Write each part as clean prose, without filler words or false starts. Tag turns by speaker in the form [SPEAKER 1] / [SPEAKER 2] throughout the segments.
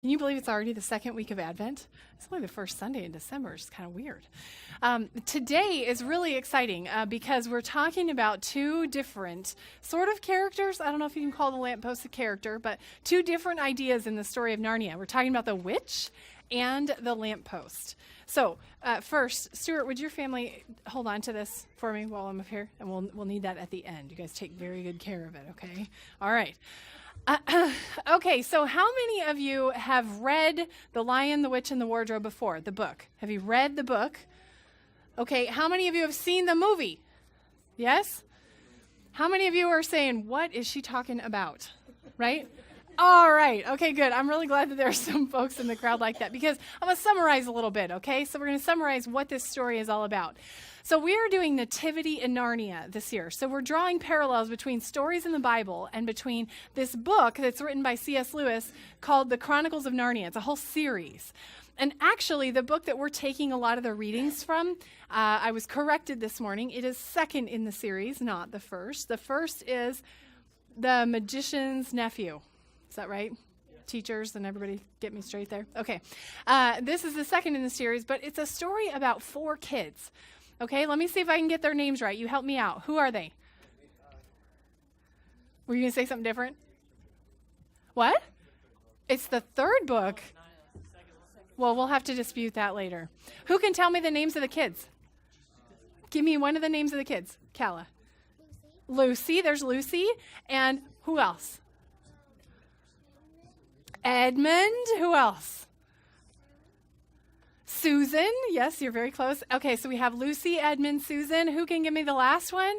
[SPEAKER 1] Can you believe it's already the second week of Advent? It's only the first Sunday in December. It's kind of weird. Today is really exciting because we're talking about two different sort of characters. I don't know if you can call the lamppost a character, but two different ideas in the story of Narnia. We're talking about the witch and the lamppost. So first, Stuart, would your family hold on to this for me while I'm up here? And we'll need that at the end. You guys take very good care of it, okay? All right. Okay, so how many of you have read The Lion, the Witch, and the Wardrobe before, the book? Have you read the book? Okay, how many of you have seen the movie? Yes? How many of you are saying, what is she talking about? Right? All right, okay, good. I'm really glad that there are some folks in the crowd like that because I'm going to summarize a little bit, okay? So we're going to summarize what this story is all about. So we are doing Nativity in Narnia this year. So we're drawing parallels between stories in the Bible and between this book that's written by C.S. Lewis called The Chronicles of Narnia. It's a whole series. And actually, the book that we're taking a lot of the readings from, I was corrected this morning. It is second in the series, not the first. The first is The Magician's Nephew. Is that right? Yeah. Teachers and everybody get me straight there? Okay. This is the second in the series, but it's a story about 4 kids. Okay, let me see if I can get their names right. You help me out. Who are they? Were you going to say something different? What? It's the third book. Well, we'll have to dispute that later. Who can tell me the names of the kids? Give me one of the names of the kids. Calla. Lucy. There's Lucy. And who else? Edmund. Who else? Susan. Yes, you're very close. Okay, so we have Lucy, Edmund, Susan. Who can give me the last one?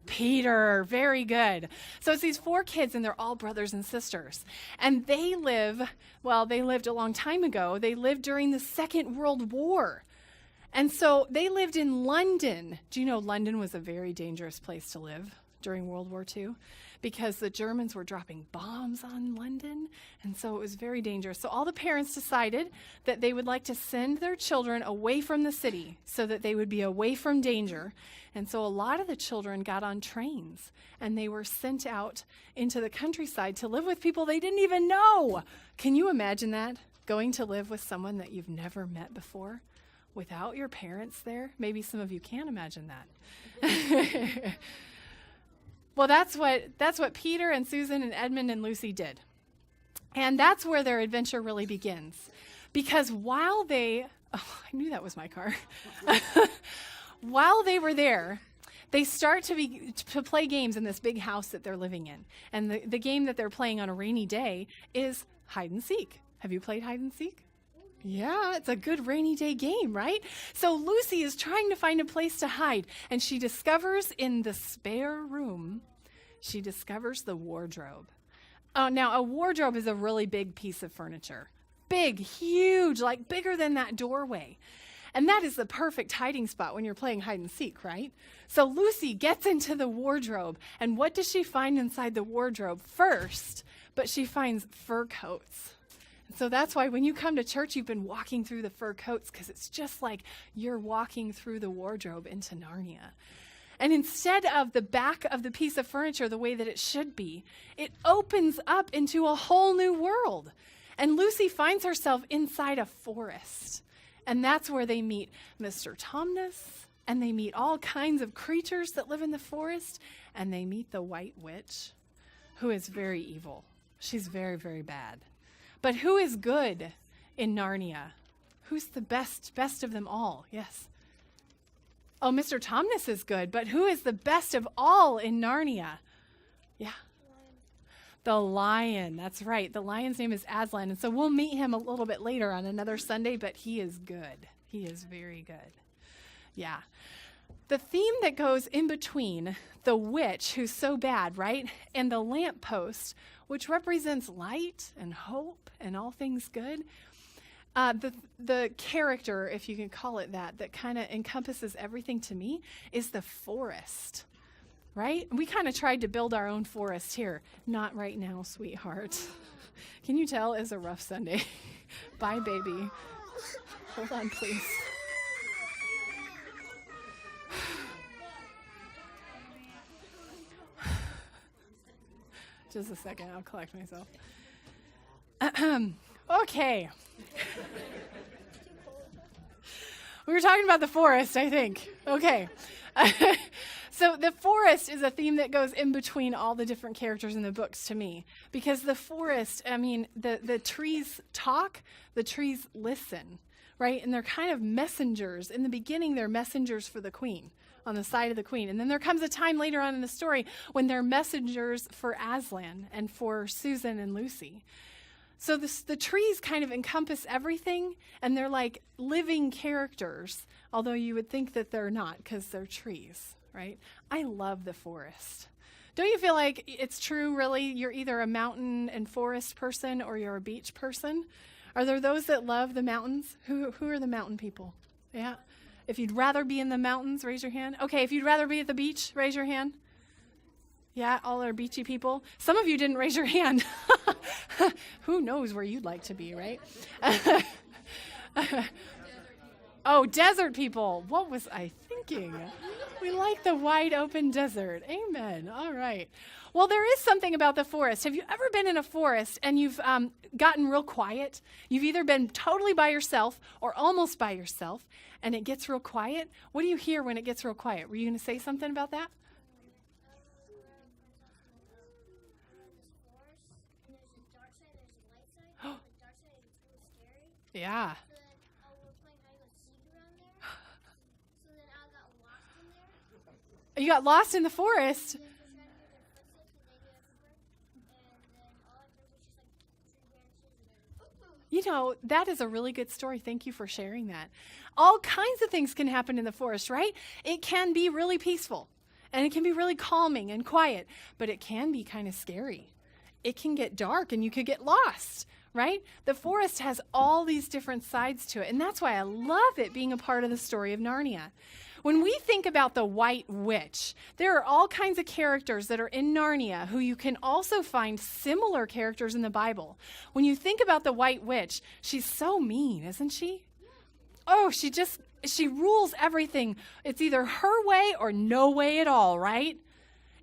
[SPEAKER 1] Peter. Very good. So it's these 4 kids, and they're all brothers and sisters. And they lived a long time ago. They lived during the Second World War. And so they lived in London. Do you know London was a very dangerous place to live during World War II? Because the Germans were dropping bombs on London, and so it was very dangerous. So all the parents decided that they would like to send their children away from the city so that they would be away from danger. And so a lot of the children got on trains, and they were sent out into the countryside to live with people they didn't even know. Can you imagine that? Going to live with someone that you've never met before without your parents there? Maybe some of you can imagine that. Well, that's what Peter and Susan and Edmund and Lucy did. And that's where their adventure really begins. Because while I knew that was my car. While they were there, they start to play games in this big house that they're living in. And the game that they're playing on a rainy day is hide and seek. Have you played hide and seek? Yeah, it's a good rainy day game, right? So Lucy is trying to find a place to hide, and she discovers in the spare room, she discovers the wardrobe. Now, a wardrobe is a really big piece of furniture. Big, huge, like bigger than that doorway. And that is the perfect hiding spot when you're playing hide and seek, right? So Lucy gets into the wardrobe, and what does she find inside the wardrobe first? But she finds fur coats. So that's why when you come to church, you've been walking through the fur coats because it's just like you're walking through the wardrobe into Narnia. And instead of the back of the piece of furniture the way that it should be, it opens up into a whole new world. And Lucy finds herself inside a forest. And that's where they meet Mr. Tumnus, and they meet all kinds of creatures that live in the forest, and they meet the White Witch, who is very evil. She's very, very bad. But who is good in Narnia? Who's the best of them all? Yes. Oh, Mr. Tumnus is good, but who is the best of all in Narnia? Yeah. The lion. That's right. The lion's name is Aslan. And so we'll meet him a little bit later on another Sunday, but he is good. He is very good. Yeah. The theme that goes in between the witch, who's so bad, right, and the lamppost, which represents light and hope and all things good, the character, if you can call it that kind of encompasses everything to me, is the forest, right? We kind of tried to build our own forest here. Not right now, sweetheart. Can you tell it's a rough Sunday? Bye, baby. Hold on, please. Just a second, I'll collect myself. Okay. We were talking about the forest, I think. Okay. So the forest is a theme that goes in between all the different characters in the books to me. Because the forest, I mean, the trees talk, the trees listen, right? And they're kind of messengers. In the beginning, they're messengers for the queen, on the side of the queen. And then there comes a time later on in the story when they're messengers for Aslan and for Susan and Lucy. So the trees kind of encompass everything, and they're like living characters, although you would think that they're not because they're trees, right? I love the forest. Don't you feel like it's true, really? You're either a mountain and forest person or you're a beach person. Are there those that love the mountains? Who are the mountain people? Yeah. If you'd rather be in the mountains, raise your hand. Okay, if you'd rather be at the beach, raise your hand. Yeah, all our beachy people. Some of you didn't raise your hand. Who knows where you'd like to be, right? Oh, desert people. What was I thinking? We like the wide open desert. Amen. All right. Well, there is something about the forest. Have you ever been in a forest and you've gotten real quiet? You've either been totally by yourself or almost by yourself, and it gets real quiet. What do you hear when it gets real quiet? Were you going to say something about that? Yeah. So then, we're playing hide and seek around there. So then I got lost in there. You got lost in the forest? And then trying to hear their footsteps, and they get everywhere. And then all I heard was just like tree branches and You know, that is a really good story. Thank you for sharing that. All kinds of things can happen in the forest, right? It can be really peaceful, and it can be really calming and quiet, but it can be kind of scary. It can get dark, and you could get lost. Right? The forest has all these different sides to it, and that's why I love it being a part of the story of Narnia. When we think about the White Witch, there are all kinds of characters that are in Narnia who you can also find similar characters in the Bible. When you think about the White Witch, she's so mean, isn't she? Oh, she rules everything. It's either her way or no way at all, right?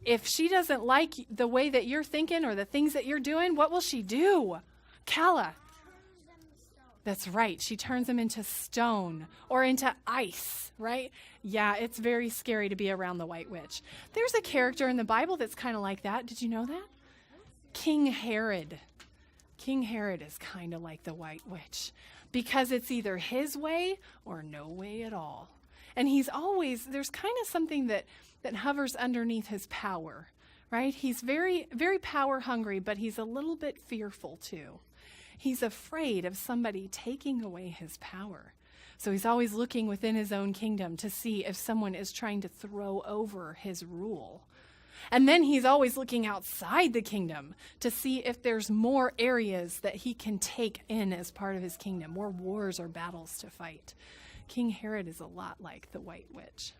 [SPEAKER 1] If she doesn't like the way that you're thinking or the things that you're doing, what will she do? Kala. That's right. She turns them into stone or into ice, right? Yeah, it's very scary to be around the White Witch. There's a character in the Bible that's kind of like that. Did you know that? King Herod. King Herod is kind of like the White Witch because it's either his way or no way at all. And there's kind of something that hovers underneath his power, right? He's very, very power hungry, but he's a little bit fearful too. He's afraid of somebody taking away his power. So he's always looking within his own kingdom to see if someone is trying to throw over his rule. And then he's always looking outside the kingdom to see if there's more areas that he can take in as part of his kingdom, more wars or battles to fight. King Herod is a lot like the White Witch.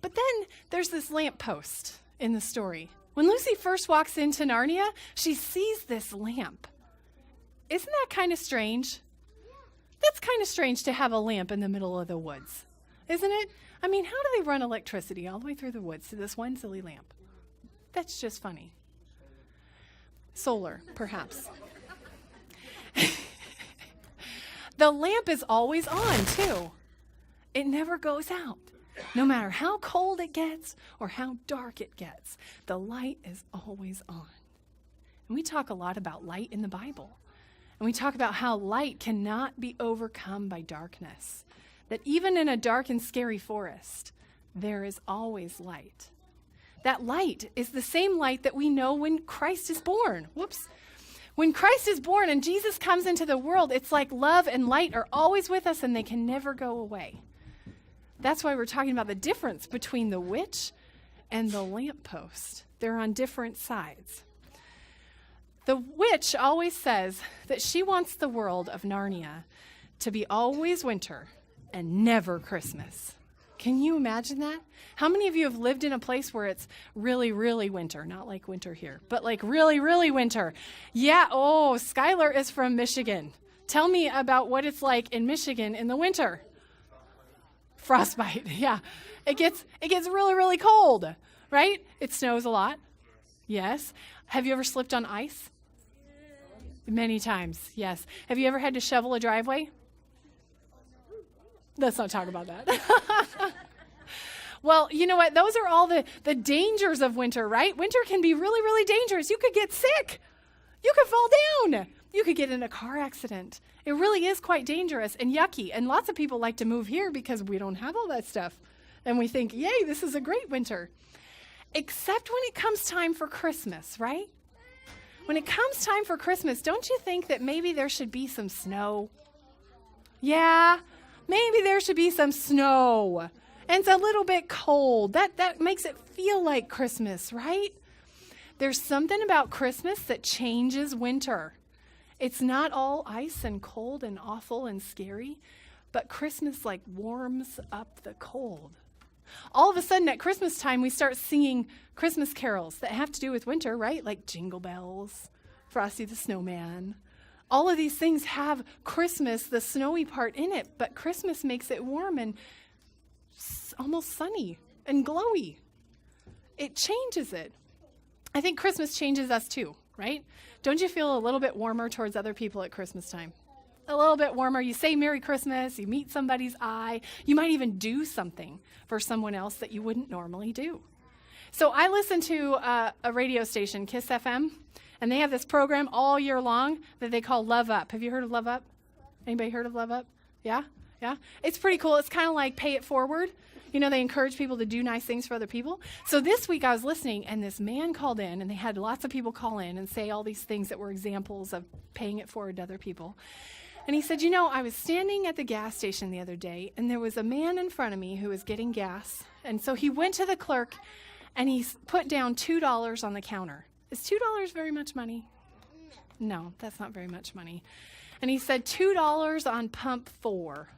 [SPEAKER 1] But then there's this lamppost in the story. When Lucy first walks into Narnia, she sees this lamp. Isn't that kind of strange? That's kind of strange to have a lamp in the middle of the woods, isn't it? I mean, how do they run electricity all the way through the woods to this one silly lamp? That's just funny. Solar, perhaps. The lamp is always on, too. It never goes out. No matter how cold it gets or how dark it gets, the light is always on. And we talk a lot about light in the Bible. And we talk about how light cannot be overcome by darkness. That even in a dark and scary forest, there is always light. That light is the same light that we know when Christ is born. Whoops. When Christ is born and Jesus comes into the world, it's like love and light are always with us and they can never go away. That's why we're talking about the difference between the witch and the lamppost. They're on different sides. The witch always says that she wants the world of Narnia to be always winter and never Christmas. Can you imagine that? How many of you have lived in a place where it's really, really winter? Not like winter here, but like really, really winter. Yeah, Skylar is from Michigan. Tell me about what it's like in Michigan in the winter. Frostbite, yeah. It gets really, really cold, right? It snows a lot. Yes. Have you ever slipped on ice? Many times, yes. Have you ever had to shovel a driveway? Let's not talk about that. Well, you know what? Those are all the dangers of winter, right? Winter can be really, really dangerous. You could get sick. You could fall down. You could get in a car accident. It really is quite dangerous and yucky. And lots of people like to move here because we don't have all that stuff. And we think, yay, this is a great winter. Except when it comes time for Christmas, right? When it comes time for Christmas, don't you think that maybe there should be some snow? Yeah, maybe there should be some snow. And it's a little bit cold. That makes it feel like Christmas, right? There's something about Christmas that changes winter. It's not all ice and cold and awful and scary, but Christmas like warms up the cold. All of a sudden at Christmas time, we start singing Christmas carols that have to do with winter, right? Like Jingle Bells, Frosty the Snowman. All of these things have Christmas, the snowy part in it, but Christmas makes it warm and almost sunny and glowy. It changes it. I think Christmas changes us too, right? Don't you feel a little bit warmer towards other people at Christmas time? A little bit warmer. You say Merry Christmas, you meet somebody's eye. You might even do something for someone else that you wouldn't normally do. So I listen to a radio station, KISS FM, and they have this program all year long that they call Love Up. Have you heard of Love Up? Anybody heard of Love Up? Yeah? Yeah? It's pretty cool. It's kind of like Pay It Forward. You know, they encourage people to do nice things for other people. So this week I was listening, and this man called in, and they had lots of people call in and say all these things that were examples of paying it forward to other people. And he said, you know, I was standing at the gas station the other day, and there was a man in front of me who was getting gas. And so he went to the clerk, and he put down $2 on the counter. Is $2 very much money? No, that's not very much money. And he said, $2 on pump 4.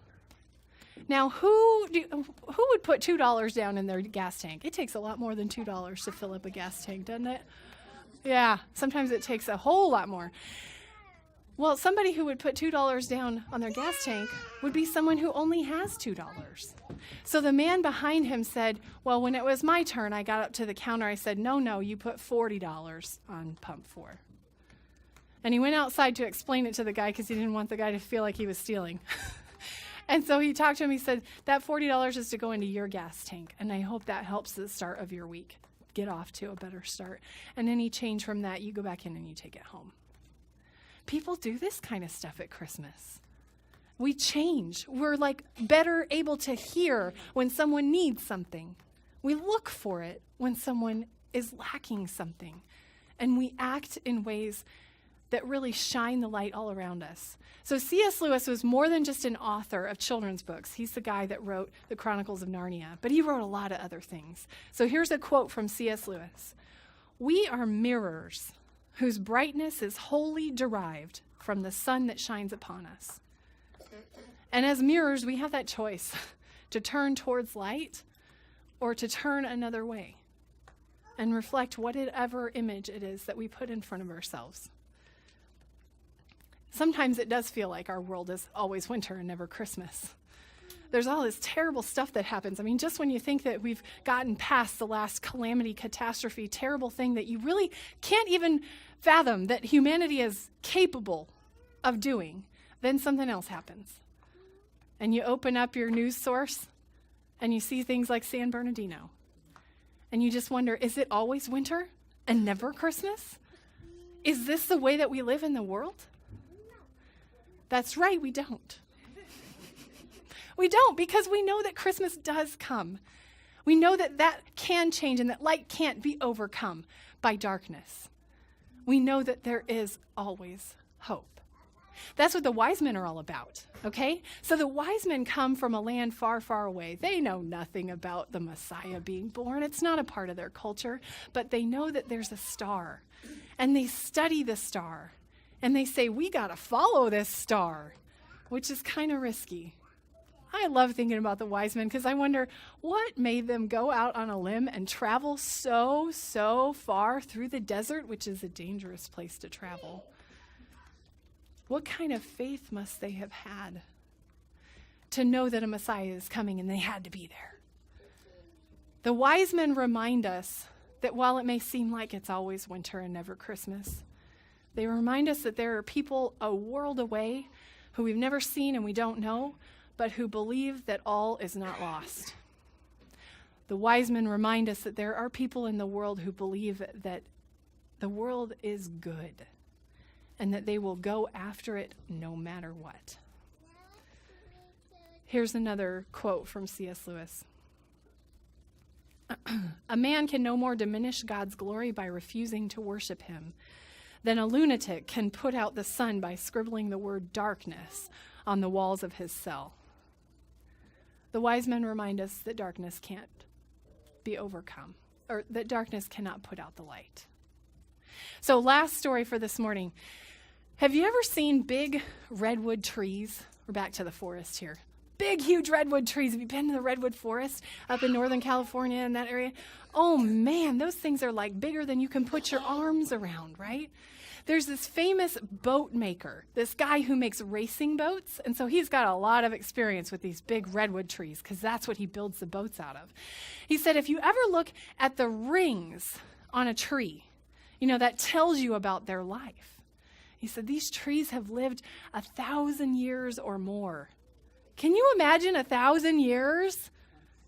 [SPEAKER 1] Now, who would put $2 down in their gas tank? It takes a lot more than $2 to fill up a gas tank, doesn't it? Yeah, sometimes it takes a whole lot more. Well, somebody who would put $2 down on their gas tank would be someone who only has $2. So the man behind him said, well, when it was my turn, I got up to the counter. I said, no, you put $40 on pump 4. And he went outside to explain it to the guy because he didn't want the guy to feel like he was stealing. And so he talked to him. He said, that $40 is to go into your gas tank, and I hope that helps the start of your week. Get off to a better start. And any change from that, you go back in and you take it home. People do this kind of stuff at Christmas. We change. We're like better able to hear when someone needs something. We look for it when someone is lacking something. And we act in ways that really shine the light all around us. So C.S. Lewis was more than just an author of children's books. He's the guy that wrote the Chronicles of Narnia, but he wrote a lot of other things. So here's a quote from C.S. Lewis. We are mirrors whose brightness is wholly derived from the sun that shines upon us. And as mirrors, we have that choice to turn towards light or to turn another way and reflect whatever image it is that we put in front of ourselves. Sometimes it does feel like our world is always winter and never Christmas. There's all this terrible stuff that happens. I mean, just when you think that we've gotten past the last calamity, catastrophe, terrible thing that you really can't even fathom that humanity is capable of doing, then something else happens. And you open up your news source and you see things like San Bernardino. And you just wonder, is it always winter and never Christmas? Is this the way that we live in the world? That's right, we don't. We don't, because we know that Christmas does come. We know that that can change and that light can't be overcome by darkness. We know that there is always hope. That's what the wise men are all about, okay? So the wise men come from a land far, far away. They know nothing about the Messiah being born. It's not a part of their culture, but they know that there's a star, and they study the star. And they say, we got to follow this star, which is kind of risky. I love thinking about the wise men because I wonder what made them go out on a limb and travel so far through the desert, which is a dangerous place to travel. What kind of faith must they have had to know that a Messiah is coming and they had to be there? The wise men remind us that while it may seem like it's always winter and never Christmas, They remind us that there are people a world away who we've never seen and we don't know, but who believe that all is not lost. The wise men remind us that there are people in the world who believe that the world is good and that they will go after it no matter what. Here's another quote from C.S. Lewis. A man can no more diminish God's glory by refusing to worship him than a lunatic can put out the sun by scribbling the word darkness on the walls of his cell. The wise men remind us that darkness can't be overcome, or that darkness cannot put out the light. So last story for this morning. Have you ever seen big redwood trees? We're back to the forest here. Big, huge redwood trees. Have you been to the redwood forest up in Northern California in that area? Oh man, those things are like bigger than you can put your arms around, right? There's this famous boat maker, this guy who makes racing boats, and so he's got a lot of experience with these big redwood trees because that's what he builds the boats out of. He said if you ever look at the rings on a tree, that tells you about their life. He said these trees have lived 1,000 years or more. Can you imagine 1,000 years?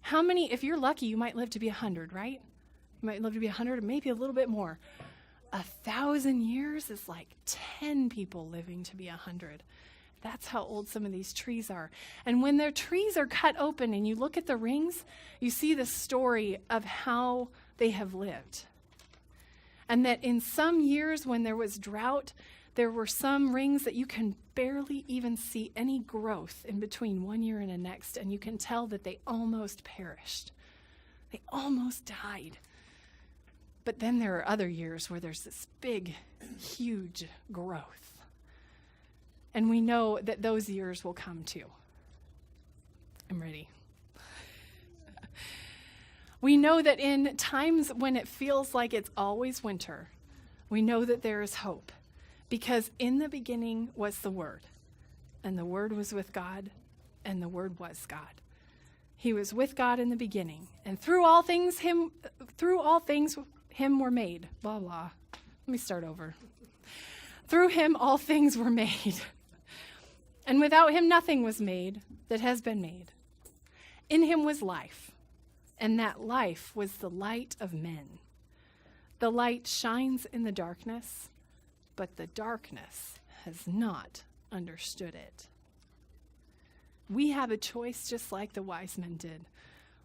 [SPEAKER 1] How many, if you're lucky, you might live to be 100, right? You might live to be 100 or maybe a little bit more. 1,000 years is like 10 people living to be 100. That's how old some of these trees are. And when their trees are cut open and you look at the rings, you see the story of how they have lived. And that in some years when there was drought, there were some rings that you can barely even see any growth in between one year and the next, and you can tell that they almost perished. They almost died. But then there are other years where there's this big, huge growth. And we know that those years will come too. I'm ready. We know that in times when it feels like it's always winter, we know that there is hope. Because in the beginning was the Word, and the Word was with God, and the Word was God. He was with God in the beginning, and through all things him were made. Blah, blah. Let me start over. Through him all things were made, and without him nothing was made that has been made. In him was life, and that life was the light of men. The light shines in the darkness, but the darkness has not understood it. We have a choice just like the wise men did.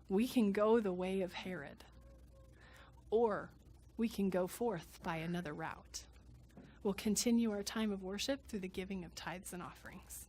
[SPEAKER 1] We can go the way of Herod, or we can go forth by another route. We'll continue our time of worship through the giving of tithes and offerings.